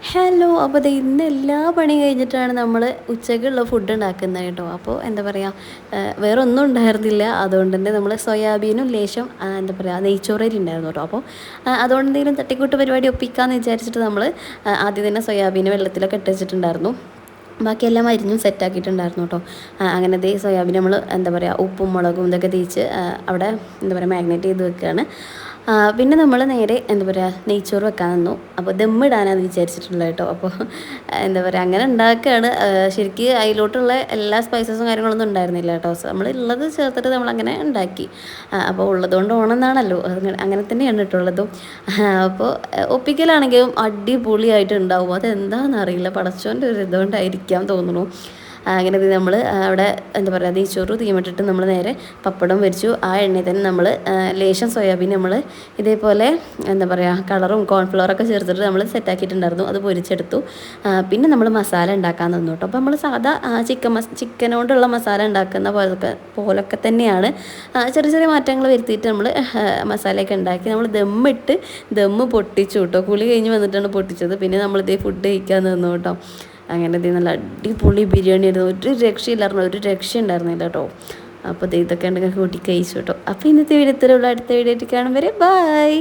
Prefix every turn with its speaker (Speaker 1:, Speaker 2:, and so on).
Speaker 1: Hello, അപ്പോൾ ദേ ഇന്ന് എല്ലാ പണിയും കഴിഞ്ഞിട്ടാണ് നമ്മൾ ഉച്ചയ്ക്കുള്ള ഫുഡ് ഉണ്ടാക്കുന്നത് കേട്ടോ. അപ്പോൾ എന്താ പറയുക, വേറെ ഒന്നും ഉണ്ടായിരുന്നില്ല. അതുകൊണ്ട് തന്നെ നമ്മൾ സോയാബീനും ലേശം എന്താ പറയുക നെയ്ച്ചോറരി ഉണ്ടായിരുന്നു കേട്ടോ. അപ്പോൾ അതുകൊണ്ട് എന്തെങ്കിലും തട്ടിക്കൂട്ട് പരിപാടി ഒപ്പിക്കാമെന്ന് വിചാരിച്ചിട്ട് നമ്മൾ ആദ്യം തന്നെ സോയാബീൻ വെള്ളത്തിലൊക്കെ ഇട്ട് വെച്ചിട്ടുണ്ടായിരുന്നു. ബാക്കിയെല്ലാം അരിഞ്ഞും സെറ്റാക്കിയിട്ടുണ്ടായിരുന്നു കേട്ടോ. അങ്ങനെ ദേ സോയാബീൻ നമ്മൾ എന്താ പറയുക ഉപ്പും മുളകും ഇതൊക്കെ തേച്ച് അവിടെ എന്താ പറയുക മാഗ്നേറ്റ് ചെയ്ത് വെക്കുകയാണ്. പിന്നെ നമ്മൾ നേരെ എന്താ പറയുക നെയ്ച്ചോറ് വെക്കാൻ നിന്നു. അപ്പോൾ ദമ്മിടാനാണ് വിചാരിച്ചിട്ടുള്ളത് കേട്ടോ. അപ്പോൾ എന്താ പറയുക അങ്ങനെ ഉണ്ടാക്കുകയാണ്. ശരിക്കും അതിലോട്ടുള്ള എല്ലാ സ്പൈസസും കാര്യങ്ങളൊന്നും ഉണ്ടായിരുന്നില്ല കേട്ടോ. നമ്മൾ ഉള്ളത് ചേർത്തിട്ട് നമ്മളങ്ങനെ ഉണ്ടാക്കി. അപ്പോൾ ഉള്ളതുകൊണ്ട് ഓണമെന്നാണല്ലോ, അങ്ങനെ തന്നെയാണ് ഇട്ടുള്ളതും. അപ്പോൾ ഒപ്പിക്കലാണെങ്കിലും അടിപൊളിയായിട്ട് ഉണ്ടാവും. അതെന്താണെന്ന് അറിയില്ല, പടച്ചോൻ്റെ ഒരു ഇതുകൊണ്ടായിരിക്കാം തോന്നുന്നു. അങ്ങനെ നമ്മൾ അവിടെ എന്താ പറയുക നെയ്ച്ചോറ് തീമിട്ടിട്ട് നമ്മൾ നേരെ പപ്പടം വരിച്ചു. ആ എണ്ണയിൽ തന്നെ നമ്മൾ ലേശം സോയാബീൻ നമ്മൾ ഇതേപോലെ എന്താ പറയുക കളറും കോൺഫ്ലവറൊക്കെ ചേർത്തിട്ട് നമ്മൾ സെറ്റാക്കിയിട്ടുണ്ടായിരുന്നു. അത് പൊരിച്ചെടുത്തു. പിന്നെ നമ്മൾ മസാല ഉണ്ടാക്കാൻ തന്നു കേട്ടോ. അപ്പോൾ നമ്മൾ സാധാ ചിക്കൻ കൊണ്ടുള്ള മസാല ഉണ്ടാക്കുന്ന പോലൊക്കെ തന്നെയാണ്. ചെറിയ ചെറിയ മാറ്റങ്ങൾ വരുത്തിയിട്ട് നമ്മൾ മസാലയൊക്കെ ഉണ്ടാക്കി നമ്മൾ ദമ്മ് പൊട്ടിച്ചു കേട്ടോ. കുളി കഴിഞ്ഞ് വന്നിട്ടാണ് പൊട്ടിച്ചത്. പിന്നെ നമ്മളിതേ ഫുഡ് കഴിക്കാൻ തന്നു കേട്ടോ. അങ്ങനെ നല്ല അടിപൊളി ബിരിയാണി ആയിരുന്നു. ഒരു രക്ഷയില്ലായിരുന്നു, ഒരു രക്ഷ ഉണ്ടായിരുന്നില്ല കേട്ടോ. അപ്പോൾ ഇതൊക്കെ ഉണ്ടെങ്കിൽ കൂട്ടി കഴിച്ചു കേട്ടോ. അപ്പോൾ ഇന്നത്തെ വീഡിയോ ഇത്രയുള്ള, അടുത്ത വീഡിയോ ആയിട്ട് കാണും വരെ ബൈ.